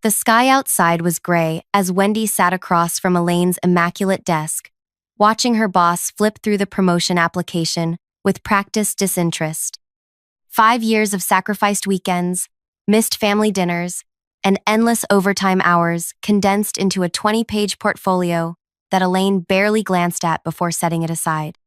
The sky outside was gray as Wendy sat across from Elaine's immaculate desk, watching her boss flip through the promotion application with practiced disinterest. 5 years of sacrificed weekends, missed family dinners, and endless overtime hours condensed into a 20-page portfolio that Elaine barely glanced at before setting it aside.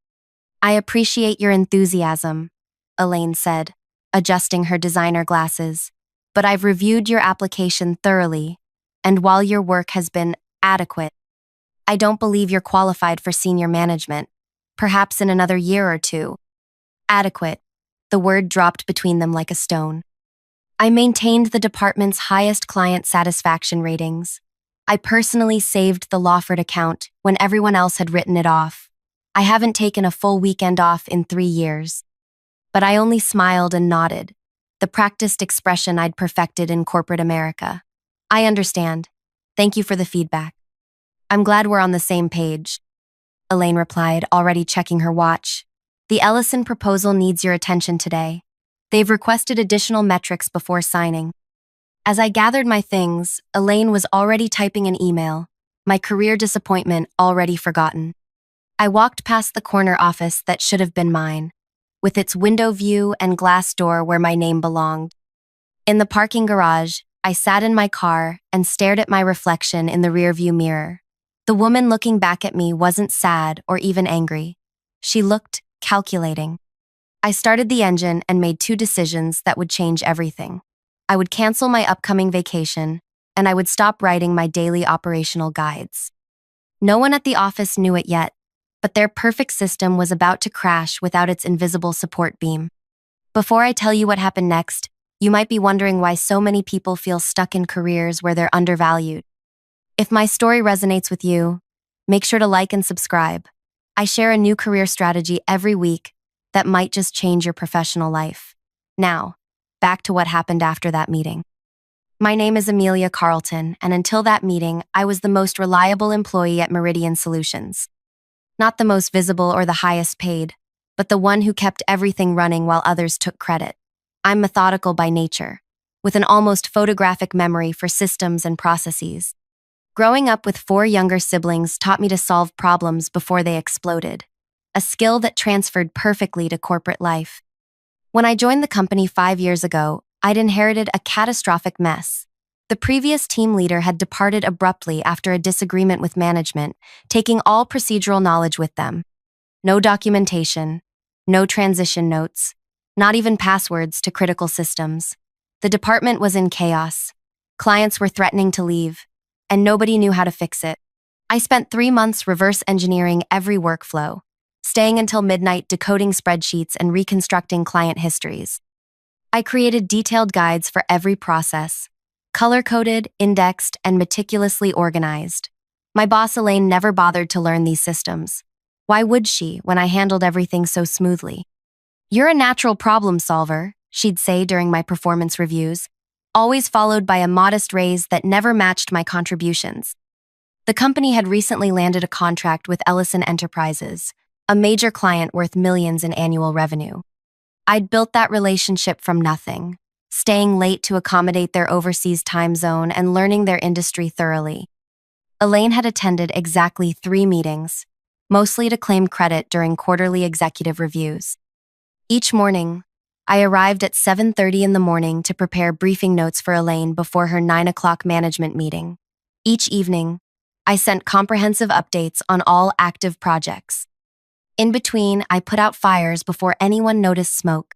"I appreciate your enthusiasm," Elaine said, adjusting her designer glasses, "but I've reviewed your application thoroughly, and while your work has been adequate, I don't believe you're qualified for senior management, perhaps in another year or two." Adequate. The word dropped between them like a stone. "I maintained the department's highest client satisfaction ratings. I personally saved the Lawford account when everyone else had written it off. I haven't taken a full weekend off in 3 years." But I only smiled and nodded, the practiced expression I'd perfected in corporate America. "I understand. Thank you for the feedback. I'm glad we're on the same page," Elaine replied, already checking her watch. "The Ellison proposal needs your attention today. They've requested additional metrics before signing." As I gathered my things, Elaine was already typing an email, my career disappointment already forgotten. I walked past the corner office that should have been mine, with its window view and glass door where my name belonged. In the parking garage, I sat in my car and stared at my reflection in the rearview mirror. The woman looking back at me wasn't sad or even angry. She looked calculating. I started the engine and made 2 decisions that would change everything. I would cancel my upcoming vacation, and I would stop writing my daily operational guides. No one at the office knew it yet, but their perfect system was about to crash without its invisible support beam. Before I tell you what happened next, you might be wondering why so many people feel stuck in careers where they're undervalued. If my story resonates with you, make sure to like and subscribe. I share a new career strategy every week that might just change your professional life. Now, back to what happened after that meeting. My name is Amelia Carlton, and until that meeting, I was the most reliable employee at Meridian Solutions. Not the most visible or the highest paid, but the one who kept everything running while others took credit. I'm methodical by nature, with an almost photographic memory for systems and processes. Growing up with 4 younger siblings taught me to solve problems before they exploded, a skill that transferred perfectly to corporate life. When I joined the company 5 years ago, I'd inherited a catastrophic mess. The previous team leader had departed abruptly after a disagreement with management, taking all procedural knowledge with them. No documentation, no transition notes, not even passwords to critical systems. The department was in chaos. Clients were threatening to leave, and nobody knew how to fix it. I spent 3 months reverse engineering every workflow, staying until midnight decoding spreadsheets and reconstructing client histories. I created detailed guides for every process, color-coded, indexed, and meticulously organized. My boss Elaine never bothered to learn these systems. Why would she when I handled everything so smoothly? "You're a natural problem solver," she'd say during my performance reviews, always followed by a modest raise that never matched my contributions. The company had recently landed a contract with Ellison Enterprises, a major client worth millions in annual revenue. I'd built that relationship from nothing, staying late to accommodate their overseas time zone and learning their industry thoroughly. Elaine had attended exactly 3 meetings, mostly to claim credit during quarterly executive reviews. Each morning, I arrived at 7:30 in the morning to prepare briefing notes for Elaine before her 9 o'clock management meeting. Each evening, I sent comprehensive updates on all active projects. In between, I put out fires before anyone noticed smoke.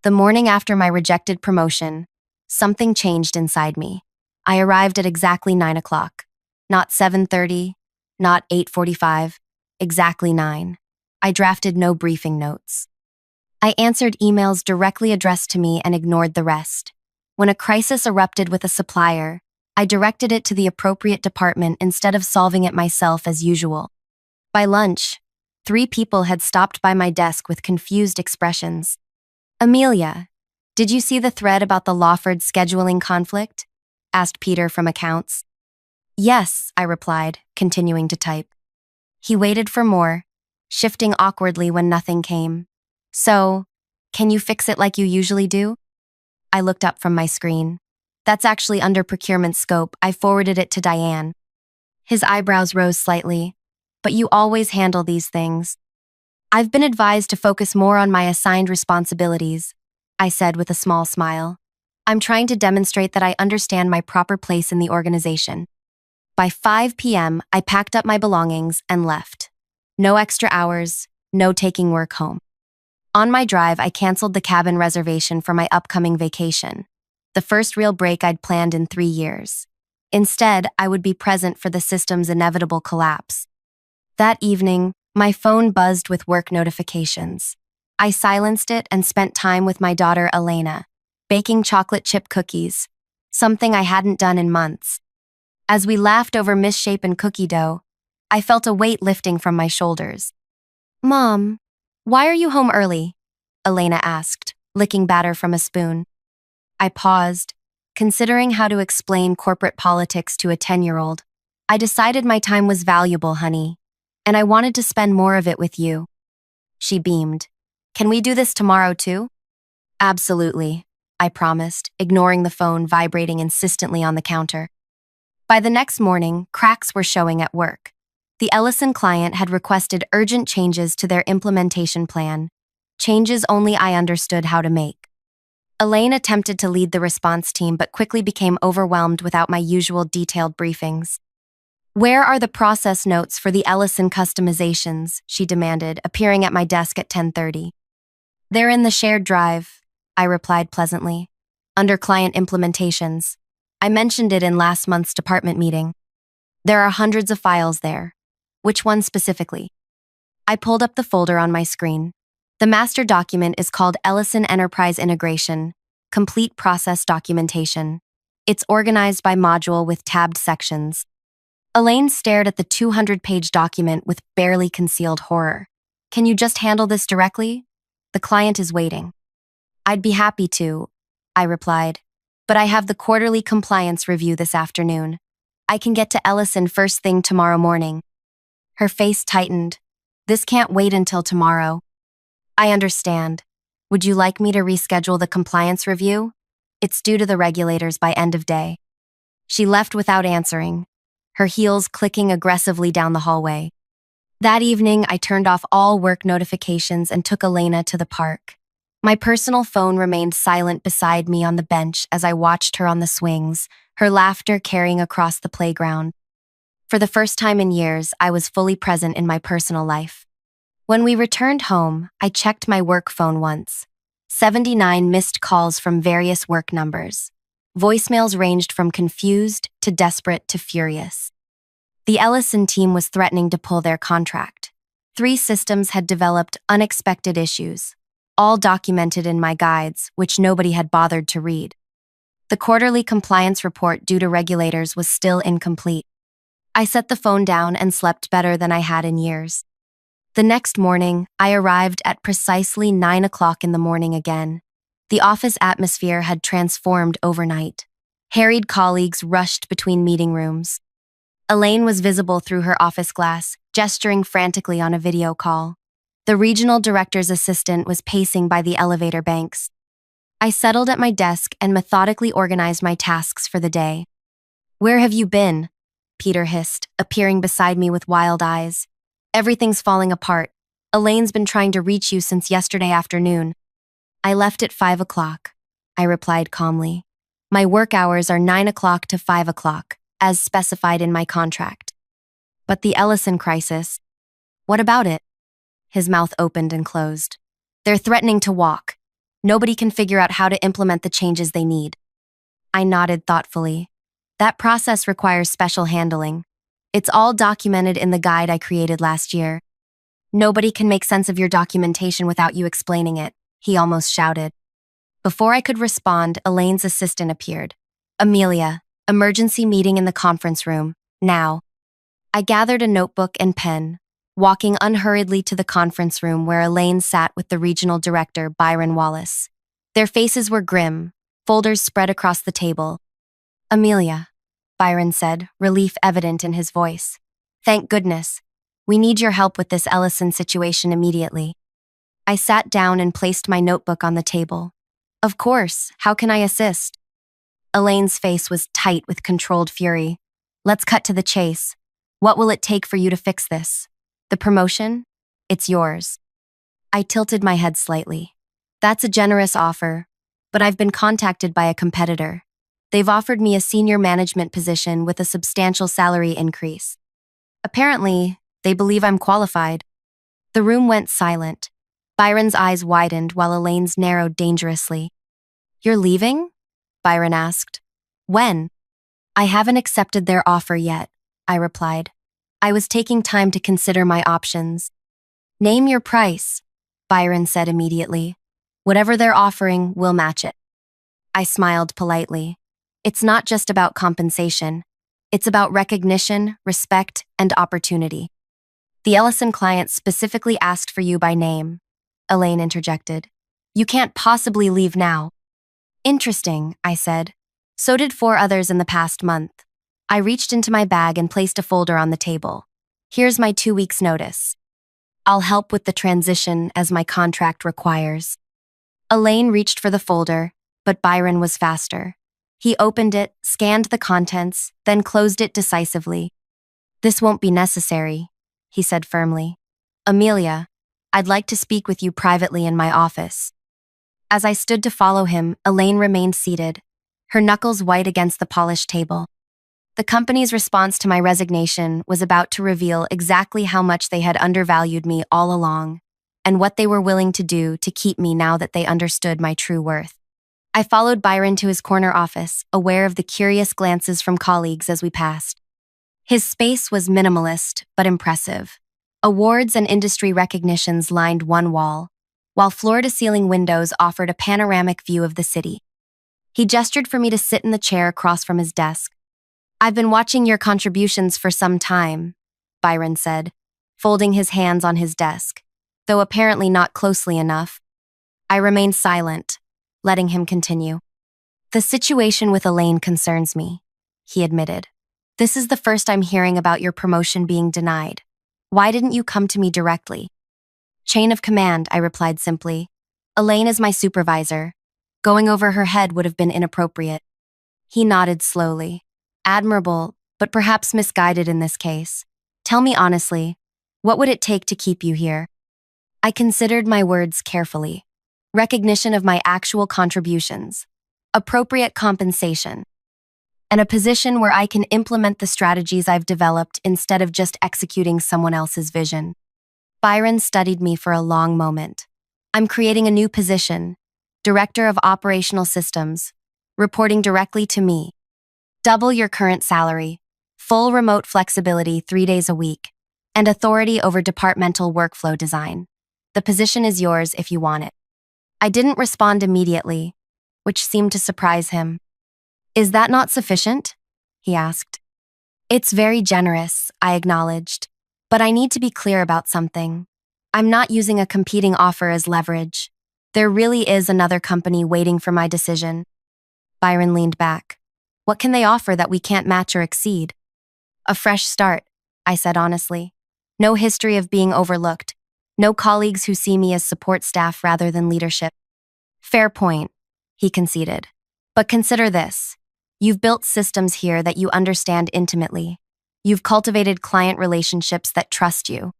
The morning after my rejected promotion, something changed inside me. I arrived at exactly 9 o'clock. Not 7:30, not 8:45, exactly 9. I drafted no briefing notes. I answered emails directly addressed to me and ignored the rest. When a crisis erupted with a supplier, I directed it to the appropriate department instead of solving it myself as usual. By lunch, 3 people had stopped by my desk with confused expressions. "Amelia, did you see the thread about the Lawford scheduling conflict?" asked Peter from accounts. "Yes," I replied, continuing to type. He waited for more, shifting awkwardly when nothing came. "So, can you fix it like you usually do?" I looked up from my screen. That's actually under procurement scope. I forwarded it to Diane. His eyebrows rose slightly. But you always handle these things. I've been advised to focus more on my assigned responsibilities, I said with a small smile. I'm trying to demonstrate that I understand my proper place in the organization. By 5 p.m., I packed up my belongings and left. No extra hours, no taking work home. On my drive, I canceled the cabin reservation for my upcoming vacation, the first real break I'd planned in 3 years. Instead, I would be present for the system's inevitable collapse. That evening, my phone buzzed with work notifications. I silenced it and spent time with my daughter Elena, baking chocolate chip cookies, something I hadn't done in months. As we laughed over misshapen cookie dough, I felt a weight lifting from my shoulders. Mom, why are you home early? Elena asked, licking batter from a spoon. I paused, considering how to explain corporate politics to a 10-year-old. I decided my time was valuable, honey, and I wanted to spend more of it with you. She beamed. Can we do this tomorrow too? Absolutely, I promised, ignoring the phone vibrating insistently on the counter. By the next morning, cracks were showing at work. The Ellison client had requested urgent changes to their implementation plan, changes only I understood how to make. Elaine attempted to lead the response team but quickly became overwhelmed without my usual detailed briefings. Where are the process notes for the Ellison customizations? She demanded, appearing at my desk at 10:30. They're in the shared drive, I replied pleasantly. Under client implementations. I mentioned it in last month's department meeting. There are hundreds of files there. Which one specifically? I pulled up the folder on my screen. The master document is called Ellison Enterprise Integration, Complete Process Documentation. It's organized by module with tabbed sections. Elaine stared at the 200-page document with barely concealed horror. Can you just handle this directly? The client is waiting. I'd be happy to, I replied, but I have the quarterly compliance review this afternoon. I can get to Ellison first thing tomorrow morning. Her face tightened. This can't wait until tomorrow. I understand. Would you like me to reschedule the compliance review? It's due to the regulators by end of day. She left without answering, her heels clicking aggressively down the hallway. That evening, I turned off all work notifications and took Elena to the park. My personal phone remained silent beside me on the bench as I watched her on the swings, her laughter carrying across the playground. For the first time in years, I was fully present in my personal life. When we returned home, I checked my work phone once. 79 missed calls from various work numbers. Voicemails ranged from confused to desperate to furious. The Ellison team was threatening to pull their contract. 3 systems had developed unexpected issues, all documented in my guides, which nobody had bothered to read. The quarterly compliance report due to regulators was still incomplete. I set the phone down and slept better than I had in years. The next morning, I arrived at precisely 9 o'clock in the morning again. The office atmosphere had transformed overnight. Harried colleagues rushed between meeting rooms. Elaine was visible through her office glass, gesturing frantically on a video call. The regional director's assistant was pacing by the elevator banks. I settled at my desk and methodically organized my tasks for the day. Where have you been? Peter hissed, appearing beside me with wild eyes. Everything's falling apart. Elaine's been trying to reach you since yesterday afternoon. I left at 5 o'clock, I replied calmly. My work hours are 9 o'clock to 5 o'clock, as specified in my contract. But the Ellison crisis, what about it? His mouth opened and closed. They're threatening to walk. Nobody can figure out how to implement the changes they need. I nodded thoughtfully. That process requires special handling. It's all documented in the guide I created last year. Nobody can make sense of your documentation without you explaining it, he almost shouted. Before I could respond, Elaine's assistant appeared. Amelia, emergency meeting in the conference room, now. I gathered a notebook and pen, walking unhurriedly to the conference room where Elaine sat with the regional director, Byron Wallace. Their faces were grim, folders spread across the table. Amelia, Byron said, relief evident in his voice. Thank goodness. We need your help with this Ellison situation immediately. I sat down and placed my notebook on the table. Of course, how can I assist? Elaine's face was tight with controlled fury. Let's cut to the chase. What will it take for you to fix this? The promotion? It's yours. I tilted my head slightly. That's a generous offer, but I've been contacted by a competitor. They've offered me a senior management position with a substantial salary increase. Apparently, they believe I'm qualified. The room went silent. Byron's eyes widened while Elaine's narrowed dangerously. You're leaving? Byron asked. When? I haven't accepted their offer yet, I replied. I was taking time to consider my options. Name your price, Byron said immediately. Whatever they're offering, we'll match it. I smiled politely. It's not just about compensation. It's about recognition, respect, and opportunity. The Ellison client specifically asked for you by name, Elaine interjected. You can't possibly leave now. Interesting, I said. So did 4 others in the past month. I reached into my bag and placed a folder on the table. Here's my 2 weeks' notice. I'll help with the transition as my contract requires. Elaine reached for the folder, but Byron was faster. He opened it, scanned the contents, then closed it decisively. This won't be necessary, he said firmly. Amelia, I'd like to speak with you privately in my office. As I stood to follow him, Elaine remained seated, her knuckles white against the polished table. The company's response to my resignation was about to reveal exactly how much they had undervalued me all along, and what they were willing to do to keep me now that they understood my true worth. I followed Byron to his corner office, aware of the curious glances from colleagues as we passed. His space was minimalist, but impressive. Awards and industry recognitions lined one wall, while floor-to-ceiling windows offered a panoramic view of the city. He gestured for me to sit in the chair across from his desk. I've been watching your contributions for some time, Byron said, folding his hands on his desk, though apparently not closely enough. I remained silent, letting him continue. The situation with Elaine concerns me, he admitted. This is the first I'm hearing about your promotion being denied. Why didn't you come to me directly? Chain of command, I replied simply. Elaine is my supervisor. Going over her head would have been inappropriate. He nodded slowly. Admirable, but perhaps misguided in this case. Tell me honestly, what would it take to keep you here? I considered my words carefully. Recognition of my actual contributions, appropriate compensation, and a position where I can implement the strategies I've developed instead of just executing someone else's vision. Byron studied me for a long moment. I'm creating a new position, Director of Operational Systems, reporting directly to me. Double your current salary, full remote flexibility 3 days a week, and authority over departmental workflow design. The position is yours if you want it. I didn't respond immediately, which seemed to surprise him. Is that not sufficient? He asked. It's very generous, I acknowledged, but I need to be clear about something. I'm not using a competing offer as leverage. There really is another company waiting for my decision. Byron leaned back. What can they offer that we can't match or exceed? A fresh start, I said honestly. No history of being overlooked. No colleagues who see me as support staff rather than leadership. Fair point, he conceded. But consider this. You've built systems here that you understand intimately. You've cultivated client relationships that trust you.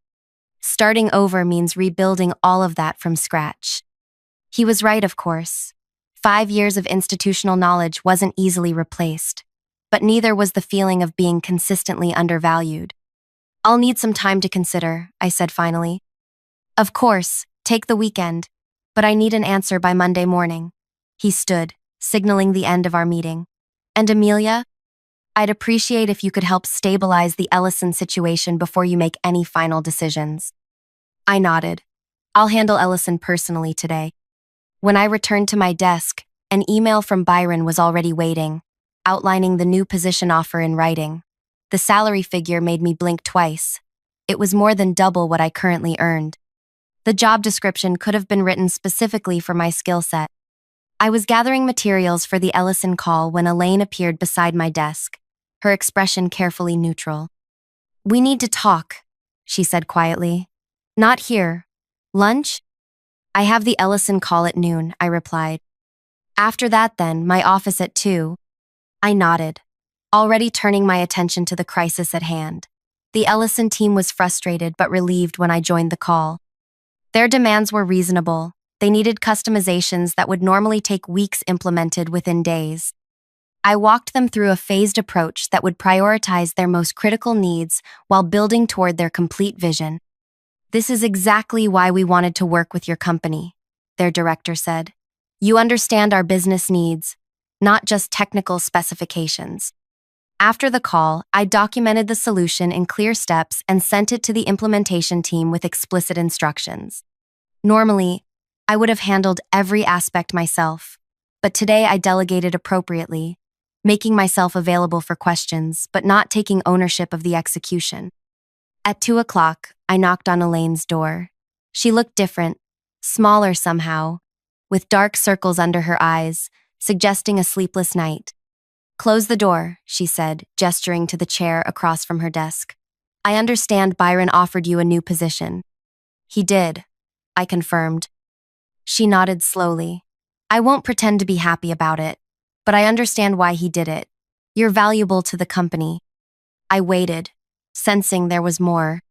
Starting over means rebuilding all of that from scratch. He was right, of course. 5 years of institutional knowledge wasn't easily replaced, but neither was the feeling of being consistently undervalued. I'll need some time to consider, I said finally. Of course, take the weekend, but I need an answer by Monday morning. He stood, signaling the end of our meeting. And Amelia, I'd appreciate if you could help stabilize the Ellison situation before you make any final decisions. I nodded. I'll handle Ellison personally today. When I returned to my desk, an email from Byron was already waiting, outlining the new position offer in writing. The salary figure made me blink twice. It was more than double what I currently earned. The job description could have been written specifically for my skill set. I was gathering materials for the Ellison call when Elaine appeared beside my desk, her expression carefully neutral. We need to talk, she said quietly. Not here. Lunch? I have the Ellison call at noon, I replied. After that then, my office at 2. I nodded, already turning my attention to the crisis at hand. The Ellison team was frustrated but relieved when I joined the call. Their demands were reasonable. They needed customizations that would normally take weeks implemented within days. I walked them through a phased approach that would prioritize their most critical needs while building toward their complete vision. "This is exactly why we wanted to work with your company," their director said. "You understand our business needs, not just technical specifications." After the call, I documented the solution in clear steps and sent it to the implementation team with explicit instructions. Normally, I would have handled every aspect myself, but today I delegated appropriately, making myself available for questions, but not taking ownership of the execution. At 2 o'clock, I knocked on Elaine's door. She looked different, smaller somehow, with dark circles under her eyes, suggesting a sleepless night. "Close the door," she said, gesturing to the chair across from her desk. "I understand Byron offered you a new position." "He did," I confirmed. She nodded slowly. "I won't pretend to be happy about it, but I understand why he did it. You're valuable to the company." I waited, sensing there was more.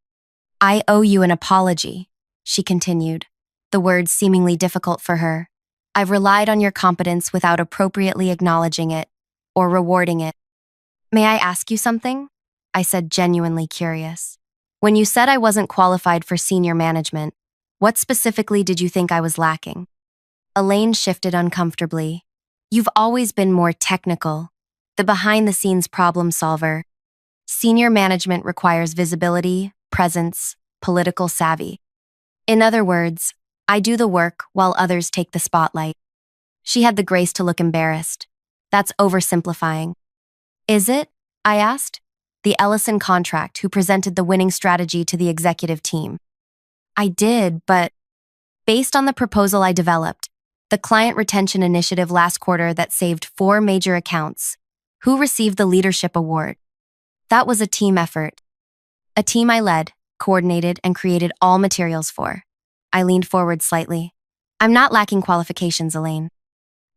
"I owe you an apology," she continued, the words seemingly difficult for her. "I've relied on your competence without appropriately acknowledging it or rewarding it." "May I ask you something?" I said, genuinely curious. "When you said I wasn't qualified for senior management, what specifically did you think I was lacking?" Elaine shifted uncomfortably. "You've always been more technical, the behind-the-scenes problem solver. Senior management requires visibility, presence, political savvy. In other words, I do the work while others take the spotlight." She had the grace to look embarrassed. "That's oversimplifying." "Is it?" I asked. "The Ellison contract who presented the winning strategy to the executive team." "I did, but based on the proposal I developed, the client retention initiative last quarter that saved 4 major accounts, who received the leadership award? That was a team effort. A team I led, coordinated, and created all materials for." I leaned forward slightly. "I'm not lacking qualifications, Elaine.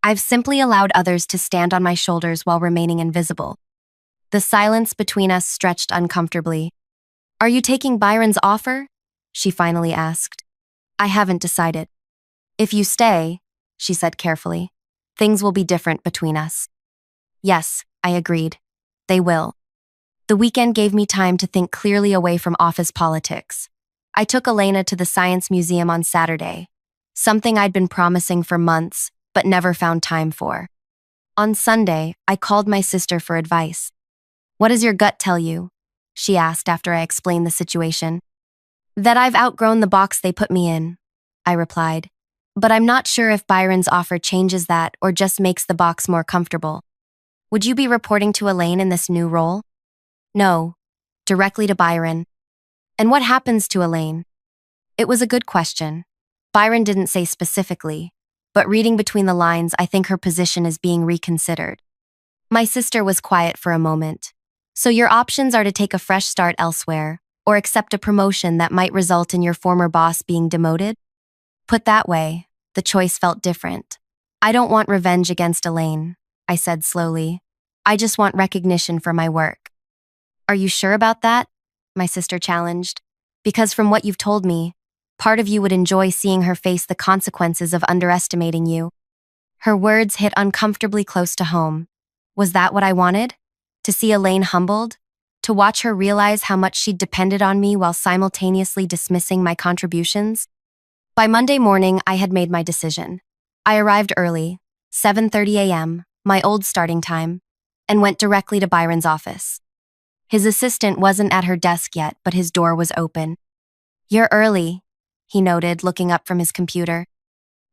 I've simply allowed others to stand on my shoulders while remaining invisible." The silence between us stretched uncomfortably. "Are you taking Byron's offer?" she finally asked. "I haven't decided." "If you stay," she said carefully, "things will be different between us." "Yes," I agreed. "They will." The weekend gave me time to think clearly away from office politics. I took Elena to the Science Museum on Saturday, something I'd been promising for months, but never found time for. On Sunday, I called my sister for advice. "What does your gut tell you?" she asked after I explained the situation. "That I've outgrown the box they put me in," I replied. "But I'm not sure if Byron's offer changes that or just makes the box more comfortable." "Would you be reporting to Elaine in this new role?" "No, directly to Byron." "And what happens to Elaine?" It was a good question. Byron didn't say specifically, but reading between the lines, I think her position is being reconsidered. My sister was quiet for a moment. "So your options are to take a fresh start elsewhere, or accept a promotion that might result in your former boss being demoted?" Put that way, the choice felt different. "I don't want revenge against Elaine," I said slowly. "I just want recognition for my work." "Are you sure about that?" my sister challenged. "Because from what you've told me, part of you would enjoy seeing her face the consequences of underestimating you." Her words hit uncomfortably close to home. Was that what I wanted? To see Elaine humbled? To watch her realize how much she'd depended on me while simultaneously dismissing my contributions? By Monday morning, I had made my decision. I arrived early, 7:30 a.m., my old starting time, and went directly to Byron's office. His assistant wasn't at her desk yet, but his door was open. "You're early," he noted, looking up from his computer.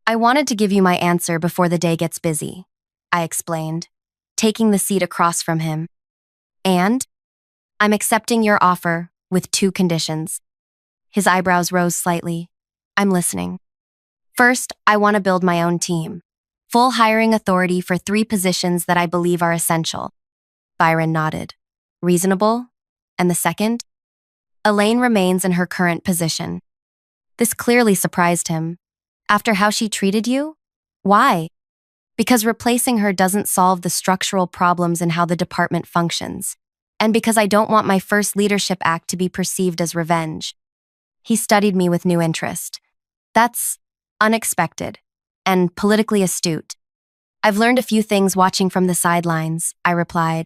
"I wanted to give you my answer before the day gets busy," I explained, taking the seat across from him. "And? I'm accepting your offer with 2 conditions." His eyebrows rose slightly. "I'm listening." "First, I want to build my own team. Full hiring authority for 3 positions that I believe are essential." Byron nodded. "Reasonable? And the second?" "Elaine remains in her current position." This clearly surprised him. "After how she treated you? Why?" Because replacing her doesn't solve the structural problems in how the department functions, and because I don't want my first leadership act to be perceived as revenge. He studied me with new interest. That's unexpected and politically astute. I've learned a few things watching from the sidelines, I replied.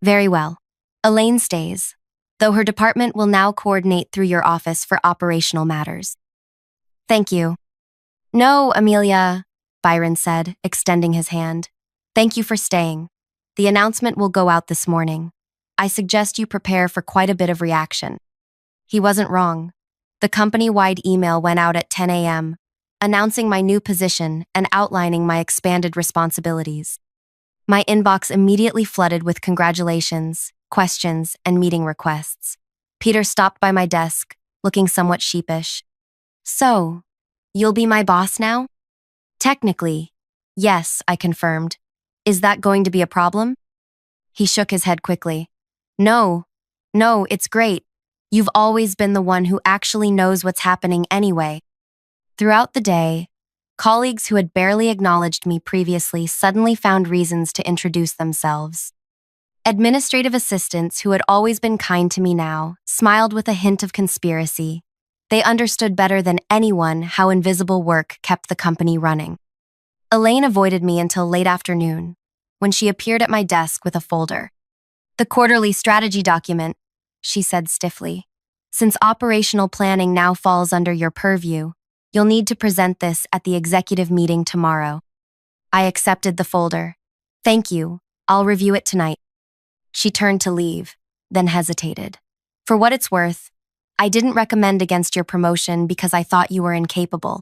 Very well. Elaine stays, though her department will now coordinate through your office for operational matters. Thank you. No, Amelia, Byron said, extending his hand. Thank you for staying. The announcement will go out this morning. I suggest you prepare for quite a bit of reaction. He wasn't wrong. The company-wide email went out at 10 a.m., announcing my new position and outlining my expanded responsibilities. My inbox immediately flooded with congratulations, questions, and meeting requests. Peter stopped by my desk, looking somewhat sheepish. So, you'll be my boss now? Technically, yes, I confirmed. Is that going to be a problem? He shook his head quickly. No, it's great. You've always been the one who actually knows what's happening anyway. Throughout the day, colleagues who had barely acknowledged me previously suddenly found reasons to introduce themselves. Administrative assistants who had always been kind to me now smiled with a hint of conspiracy. They understood better than anyone how invisible work kept the company running. Elaine avoided me until late afternoon, when she appeared at my desk with a folder. The quarterly strategy document, she said stiffly. Since operational planning now falls under your purview, you'll need to present this at the executive meeting tomorrow. I accepted the folder. Thank you. I'll review it tonight. She turned to leave, then hesitated. For what it's worth, I didn't recommend against your promotion because I thought you were incapable.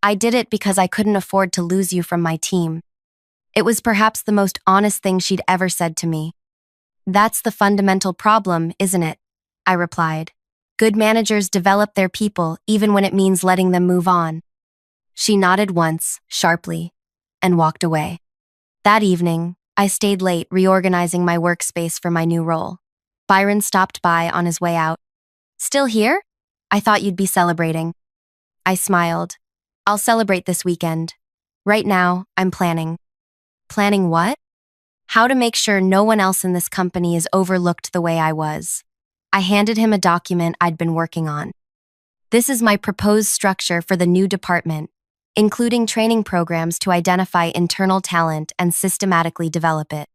I did it because I couldn't afford to lose you from my team. It was perhaps the most honest thing she'd ever said to me. That's the fundamental problem, isn't it? I replied. Good managers develop their people even when it means letting them move on. She nodded once, sharply, and walked away. That evening, I stayed late reorganizing my workspace for my new role. Byron stopped by on his way out. Still here? I thought you'd be celebrating. I smiled. I'll celebrate this weekend. Right now, I'm planning. Planning what? How to make sure no one else in this company is overlooked the way I was. I handed him a document I'd been working on. This is my proposed structure for the new department, including training programs to identify internal talent and systematically develop it.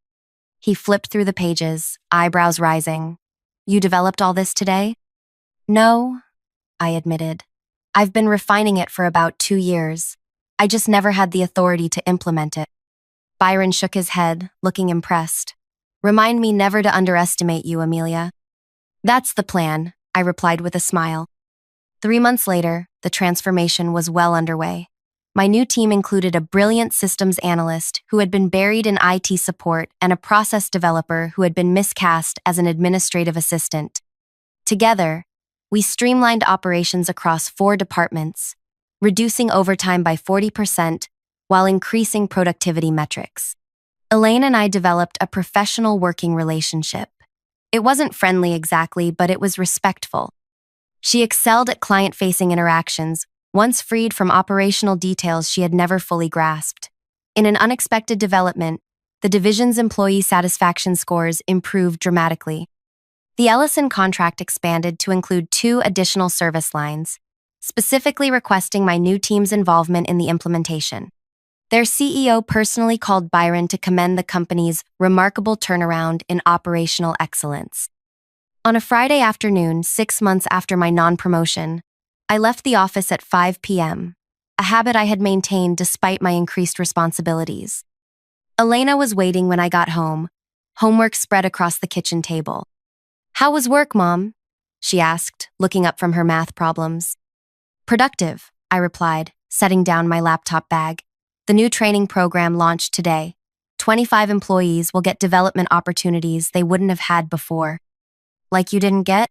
He flipped through the pages, eyebrows rising. You developed all this today? No, I admitted. I've been refining it for about 2 years. I just never had the authority to implement it. Byron shook his head, looking impressed. Remind me never to underestimate you, Amelia. That's the plan, I replied with a smile. 3 months later, the transformation was well underway. My new team included a brilliant systems analyst who had been buried in IT support and a process developer who had been miscast as an administrative assistant. Together, we streamlined operations across 4 departments, reducing overtime by 40% while increasing productivity metrics. Elaine and I developed a professional working relationship. It wasn't friendly exactly, but it was respectful. She excelled at client-facing interactions, once freed from operational details she had never fully grasped. In an unexpected development, the division's employee satisfaction scores improved dramatically. The Ellison contract expanded to include 2 additional service lines, specifically requesting my new team's involvement in the implementation. Their CEO personally called Byron to commend the company's remarkable turnaround in operational excellence. On a Friday afternoon, 6 months after my non-promotion, I left the office at 5 p.m., a habit I had maintained despite my increased responsibilities. Elena was waiting when I got home, homework spread across the kitchen table. How was work, Mom? She asked, looking up from her math problems. Productive, I replied, setting down my laptop bag. The new training program launched today. 25 employees will get development opportunities they wouldn't have had before. Like you didn't get?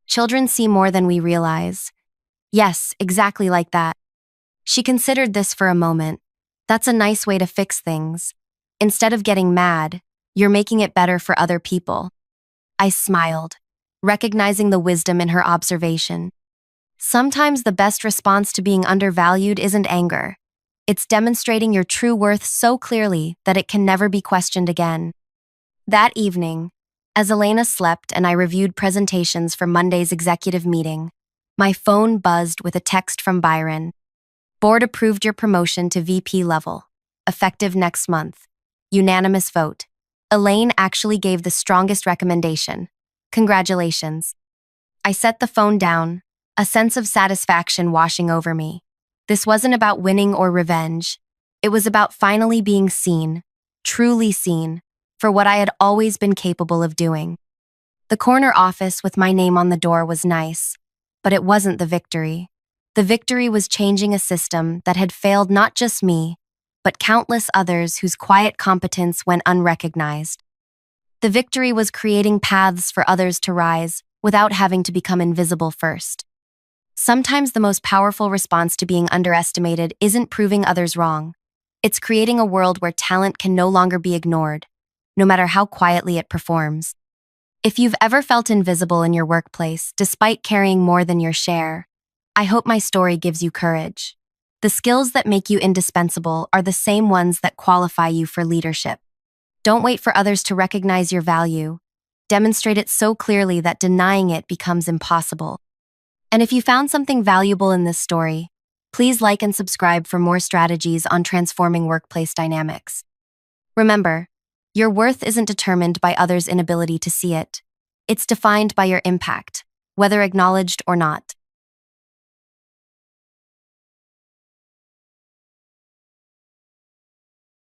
Children see more than we realize. Yes, exactly like that. She considered this for a moment. That's a nice way to fix things. Instead of getting mad, you're making it better for other people. I smiled, recognizing the wisdom in her observation. Sometimes the best response to being undervalued isn't anger. It's demonstrating your true worth so clearly that it can never be questioned again. That evening, as Elena slept and I reviewed presentations for Monday's executive meeting, my phone buzzed with a text from Byron. Board approved your promotion to VP level, effective next month. Unanimous vote. Elaine actually gave the strongest recommendation. Congratulations. I set the phone down, a sense of satisfaction washing over me. This wasn't about winning or revenge. It was about finally being seen, truly seen, for what I had always been capable of doing. The corner office with my name on the door was nice, but it wasn't the victory. The victory was changing a system that had failed not just me, but countless others whose quiet competence went unrecognized. The victory was creating paths for others to rise without having to become invisible first. Sometimes the most powerful response to being underestimated isn't proving others wrong. It's creating a world where talent can no longer be ignored, no matter how quietly it performs. If you've ever felt invisible in your workplace, despite carrying more than your share, I hope my story gives you courage. The skills that make you indispensable are the same ones that qualify you for leadership. Don't wait for others to recognize your value. Demonstrate it so clearly that denying it becomes impossible. And if you found something valuable in this story, please like and subscribe for more strategies on transforming workplace dynamics. Remember, your worth isn't determined by others' inability to see it. It's defined by your impact, whether acknowledged or not.